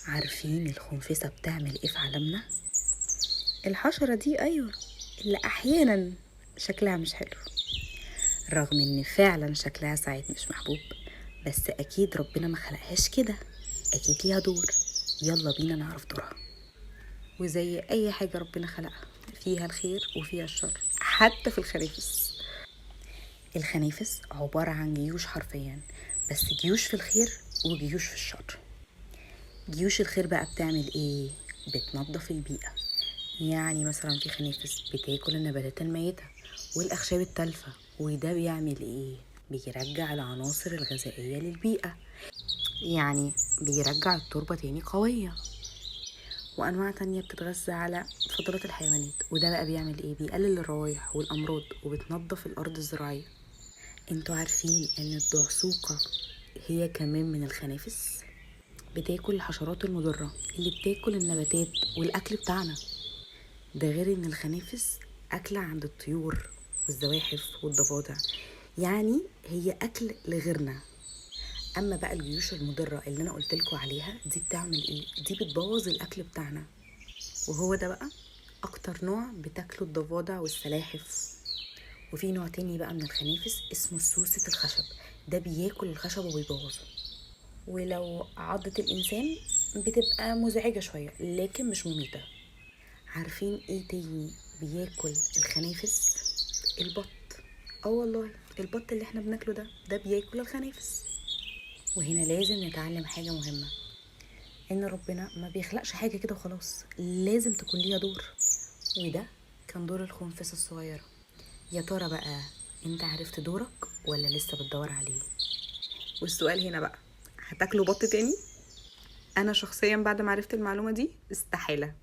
عارفين الخنفسة بتعمل ايه في عالمنا؟ الحشرة دي، ايوه، اللي احيانا شكلها مش حلو، رغم ان فعلا شكلها ساعات مش محبوب، بس اكيد ربنا ما خلقهاش كده، اكيد ليها دور. يلا بينا نعرف دورها. وزي اي حاجة ربنا خلقها فيها الخير وفيها الشر، حتى في الخنافس. الخنافس عبارة عن جيوش حرفيا، بس جيوش في الخير وجيوش في الشر. جيوش الخير بقى بتعمل ايه؟ بتنظف البيئة. يعني مثلا في خنافس بتاكل النباتات الميتة والأخشاب التالفة، وده بيعمل ايه؟ بيرجع العناصر الغذائية للبيئة، يعني بيرجع التربة تاني قوية. وأنواع تانية بتتغذى على فضلات الحيوانات، وده بقى بيعمل ايه؟ بيقلل الروائح والأمراض وبتنظف الأرض الزراعية. انتوا عارفين ان الدعسوقة هي كمان من الخنافس؟ بتاكل الحشرات المضرة اللي بتاكل النباتات والأكل بتاعنا. ده غير ان الخنافس أكلة عند الطيور والزواحف والضفادع، يعني هي أكل لغيرنا. أما بقى الجيوش المضرة اللي أنا قلتلكوا عليها دي بتعمل إيه؟ دي بتبوظ الأكل بتاعنا، وهو ده بقى أكتر نوع بتاكله الضفادع والسلاحف. وفي نوع تاني بقى من الخنافس اسمه سوسة الخشب، ده بياكل الخشب وبيبوظه، ولو عضت الإنسان بتبقى مزعجة شوية لكن مش مميتة. عارفين ايه تاني بياكل الخنافس؟ البط. اه والله، البط اللي احنا بناكله ده بياكل الخنافس. وهنا لازم نتعلم حاجة مهمة، ان ربنا ما بيخلقش حاجة كده وخلاص، لازم تكون ليها دور. وده كان دور الخنفسة الصغيرة. يا ترى بقى انت عرفت دورك ولا لسه بتدور عليه؟ والسؤال هنا بقى، هتاكلوا بط تاني؟ انا شخصيا بعد ما عرفت المعلومة دي استحالة.